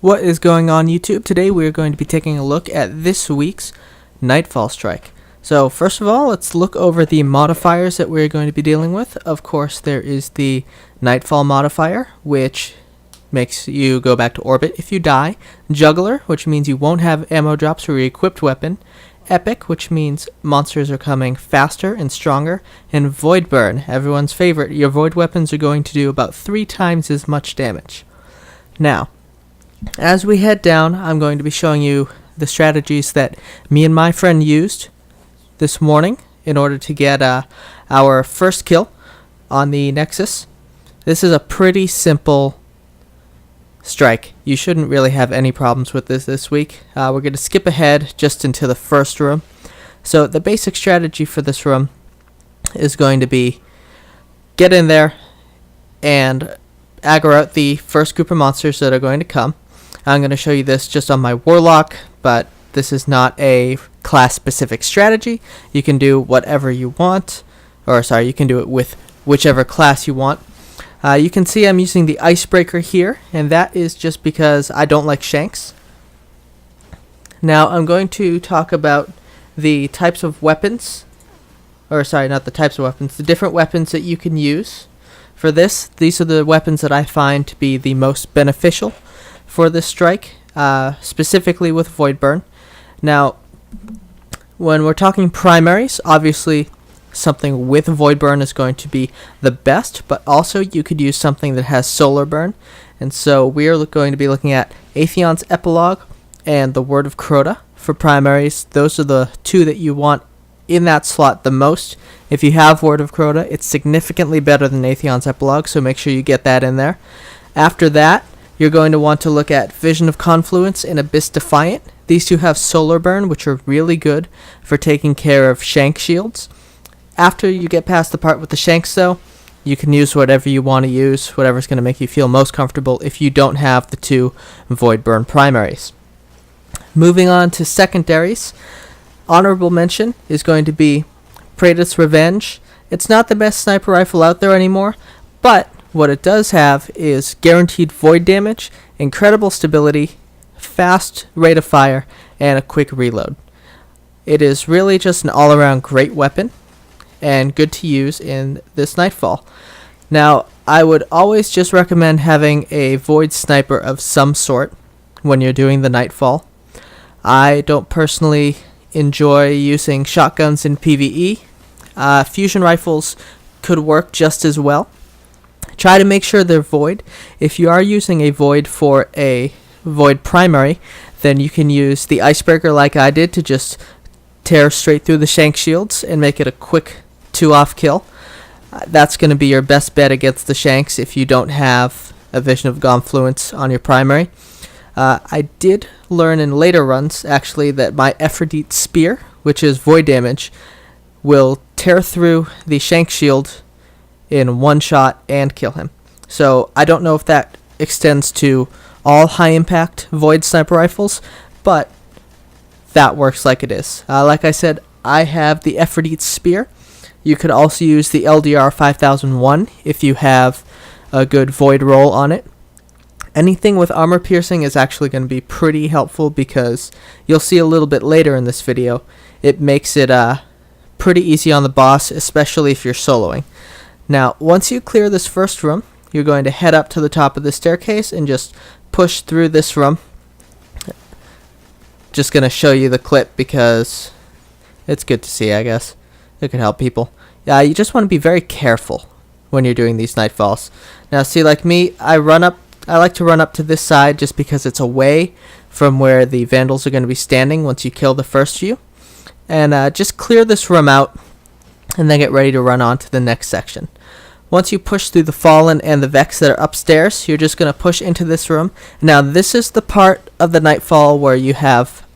What is going on, YouTube? Today we are going to be taking a look at this week's Nightfall strike. So first of all, let's look over the modifiers that we're going to be dealing with. Of course, there is the Nightfall modifier, which makes you go back to orbit if you die. Juggler, which means you won't have ammo drops for your equipped weapon. Epic, which means monsters are coming faster and stronger. And Void Burn, everyone's favorite. Your void weapons are going to do about 3 times as much damage. Now, as we head down, I'm going to be showing you the strategies that me and my friend used this morning in order to get our first kill on the Nexus. This is a pretty simple strike. You shouldn't really have any problems with this week. We're going to skip ahead just into the first room. So the basic strategy for this room is going to be get in there and aggro out the first group of monsters that are going to come. I'm going to show you this just on my Warlock, but this is not a class-specific strategy. You can do whatever you want, you can do it with whichever class you want. You can see I'm using the Icebreaker here, and that is just because I don't like Shanks. Now I'm going to talk about the types of weapons, the different weapons that you can use for this. These are the weapons that I find to be the most beneficial for this strike, specifically with Void Burn. Now, when we're talking primaries, obviously something with Void Burn is going to be the best, but also you could use something that has Solar Burn. And so we are going to be looking at Atheon's Epilogue and the Word of Crota for primaries. Those are the two that you want in that slot the most. If you have Word of Crota, it's significantly better than Atheon's Epilogue, so make sure you get that in there. After that, you're going to want to look at Vision of Confluence and Abyss Defiant. These two have Solar Burn, which are really good for taking care of Shank shields. After you get past the part with the Shanks, though, you can use whatever you want to use, whatever's going to make you feel most comfortable if you don't have the 2 Void Burn primaries. Moving on to secondaries, honorable mention is going to be Praetor's Revenge. It's not the best sniper rifle out there anymore, but what it does have is guaranteed void damage, incredible stability, fast rate of fire, and a quick reload. It is really just an all-around great weapon and good to use in this Nightfall. Now, I would always just recommend having a void sniper of some sort when you're doing the Nightfall. I don't personally enjoy using shotguns in PvE. Fusion rifles could work just as well. Try to make sure they're void. If you are using a void for a void primary, then you can use the Icebreaker like I did to just tear straight through the Shank shields and make it a quick 2-off kill. That's going to be your best bet against the Shanks if you don't have a Vision of Confluence on your primary. I did learn in later runs, actually, that my Aphrodite Spear, which is void damage, will tear through the Shank shield in one shot and kill him. So I don't know if that extends to all high impact void sniper rifles, but that works like it is. Like I said, I have the Aphrodite Spear. You could also use the LDR 5001 if you have a good void roll on it. Anything with armor piercing is actually going to be pretty helpful because you'll see a little bit later in this video, it makes it pretty easy on the boss, especially if you're soloing. Now, once you clear this first room, you're going to head up to the top of the staircase and just push through this room. Just going to show you the clip because it's good to see, I guess. It could help people. You just want to be very careful when you're doing these Nightfalls. Now, see, like me, I like to run up to this side just because it's away from where the Vandals are going to be standing once you kill the first few. And just clear this room out and then get ready to run on to the next section. Once you push through the Fallen and the Vex that are upstairs, you're just going to push into this room. Now, this is the part of the Nightfall where you have,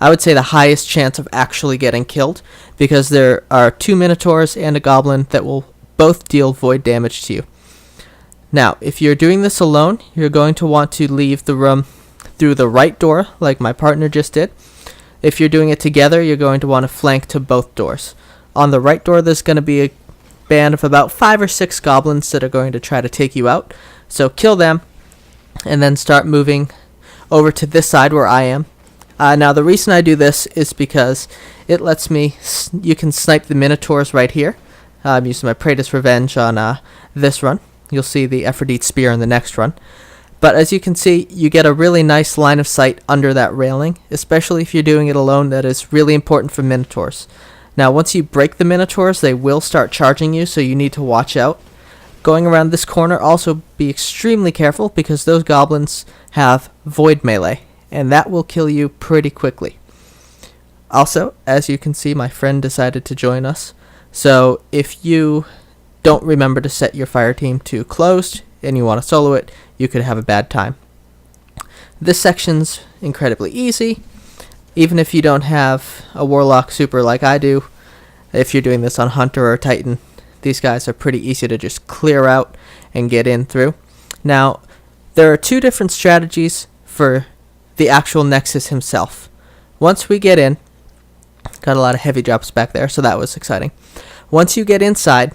I would say, the highest chance of actually getting killed, because there are 2 Minotaurs and a Goblin that will both deal void damage to you. Now, if you're doing this alone, you're going to want to leave the room through the right door, like my partner just did. If you're doing it together, you're going to want to flank to both doors. On the right door, there's going to be a band of about 5 or 6 goblins that are going to try to take you out. So kill them, and then start moving over to this side where I am. Now the reason I do this is because it lets me, you can snipe the Minotaurs right here. I'm using my Praetor's Revenge on this run. You'll see the Aphrodite Spear in the next run. But as you can see, you get a really nice line of sight under that railing, especially if you're doing it alone. That is really important for Minotaurs. Now once you break the Minotaurs, they will start charging you, so you need to watch out. Going around this corner, also be extremely careful because those goblins have void melee, and that will kill you pretty quickly. Also, as you can see, my friend decided to join us. So if you don't remember to set your fire team to closed and you want to solo it, you could have a bad time. This section's incredibly easy. Even if you don't have a Warlock super like I do, if you're doing this on Hunter or Titan, these guys are pretty easy to just clear out and get in through. Now, there are two different strategies for the actual Nexus himself. Once we get in, got a lot of heavy drops back there, so that was exciting. Once you get inside,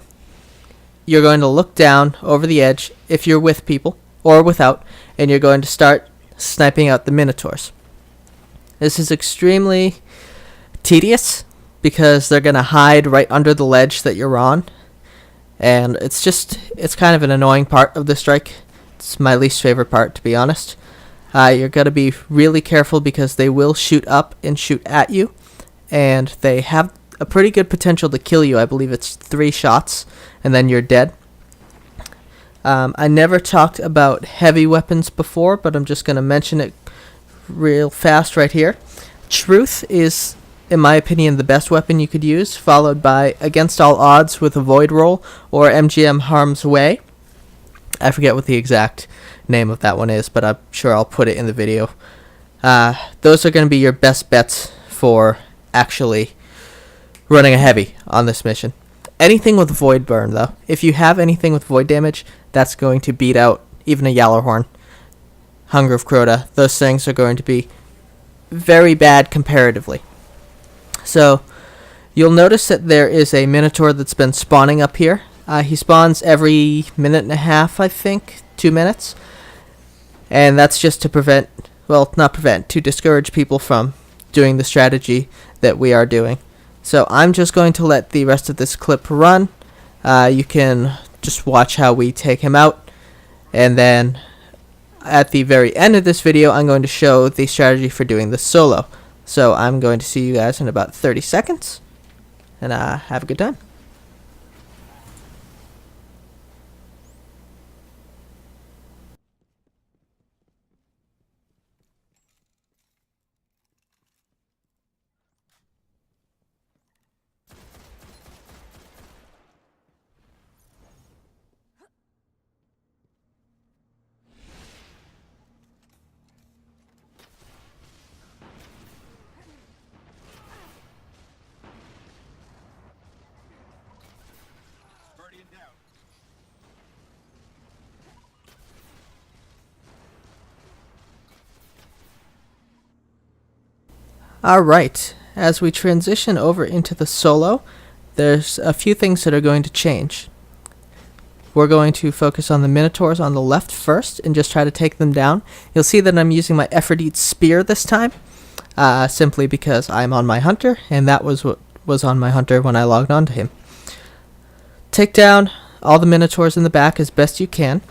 you're going to look down over the edge if you're with people or without, and you're going to start sniping out the Minotaurs. This is extremely tedious because they're going to hide right under the ledge that you're on, and it's kind of an annoying part of the strike. It's my least favorite part, to be honest. You're going to be really careful because they will shoot up and shoot at you, and they have a pretty good potential to kill you. I believe it's 3 shots, and then you're dead. I never talked about heavy weapons before, but I'm just going to mention it real fast right here. Truth is, in my opinion, the best weapon you could use, followed by Against All Odds with a Void Roll, or MGM Harm's Way. I forget what the exact name of that one is, but I'm sure I'll put it in the video. Those are going to be your best bets for actually running a heavy on this mission. Anything with Void Burn, though. If you have anything with Void damage, that's going to beat out even a Yalorhorn. Hunger of Crota. Those things are going to be very bad comparatively. So, you'll notice that there is a Minotaur that's been spawning up here. He spawns every minute and a half, I think. 2 minutes. And that's just to prevent, well, not prevent, to discourage people from doing the strategy that we are doing. So I'm just going to let the rest of this clip run. You can just watch how we take him out. And then at the very end of this video, I'm going to show the strategy for doing this solo. So I'm going to see you guys in about 30 seconds. And have a good time. Alright, as we transition over into the solo, there's a few things that are going to change. We're going to focus on the Minotaurs on the left first and just try to take them down. You'll see that I'm using my Aphrodite Spear this time, simply because I'm on my Hunter, and that was what was on my Hunter when I logged on to him. Take down all the Minotaurs in the back as best you can,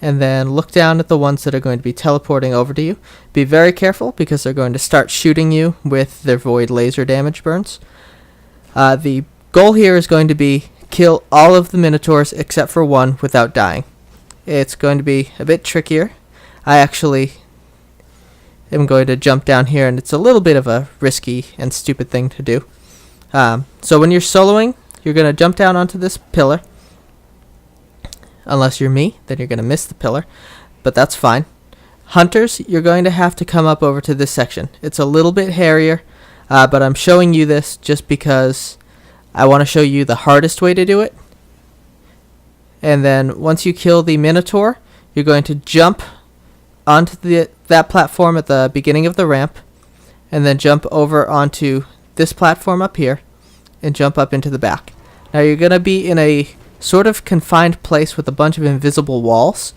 and then look down at the ones that are going to be teleporting over to you. Be very careful because they're going to start shooting you with their void laser damage burns. The goal here is going to be kill all of the Minotaurs except for one without dying. It's going to be a bit trickier. I actually am going to jump down here, and it's a little bit of a risky and stupid thing to do. So when you're soloing, you're going to jump down onto this pillar. Unless you're me, then you're going to miss the pillar, but that's fine. Hunters, you're going to have to come up over to this section. It's a little bit hairier, but I'm showing you this just because I want to show you the hardest way to do it. And then once you kill the Minotaur, you're going to jump onto that platform at the beginning of the ramp, and then jump over onto this platform up here, and jump up into the back. Now you're going to be in a sort of confined place with a bunch of invisible walls.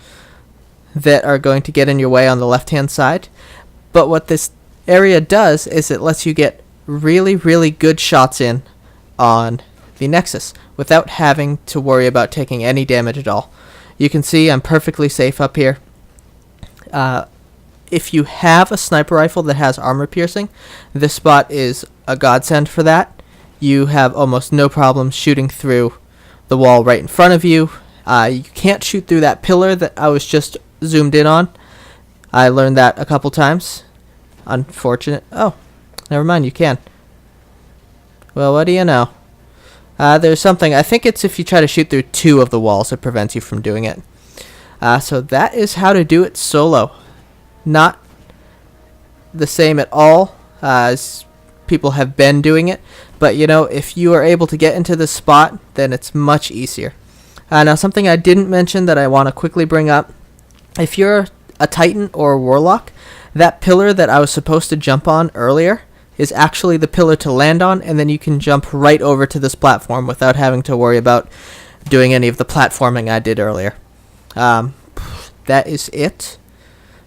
that are going to get in your way on the left-hand side. But what this area does is it lets you get really, really good shots in on the Nexus without having to worry about taking any damage at all. You can see I'm perfectly safe up here. If you have a sniper rifle that has armor piercing, this spot is a godsend for that. You have almost no problem shooting through the wall right in front of you. You can't shoot through that pillar that I was just zoomed in on. I learned that a couple times. Unfortunate. Oh, never mind, you can. Well, what do you know? There's something, I think it's if you try to shoot through two of the walls, it prevents you from doing it. So that is how to do it solo. Not the same at all as people have been doing it, but you know, if you are able to get into this spot, then it's much easier. Now, something I didn't mention that I want to quickly bring up: if you're a Titan or a Warlock, that pillar that I was supposed to jump on earlier is actually the pillar to land on, and then you can jump right over to this platform without having to worry about doing any of the platforming I did earlier. That is it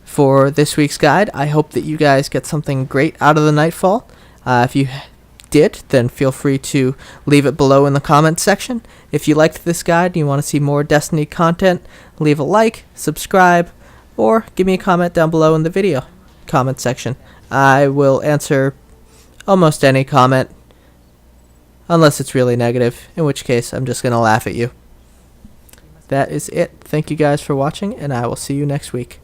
for this week's guide. I hope that you guys get something great out of the Nightfall. If you did, then feel free to leave it below in the comments section. If you liked this guide and you want to see more Destiny content, leave a like, subscribe, or give me a comment down below in the video comment section. I will answer almost any comment, unless it's really negative, in which case I'm just going to laugh at you. That is it. Thank you guys for watching, and I will see you next week.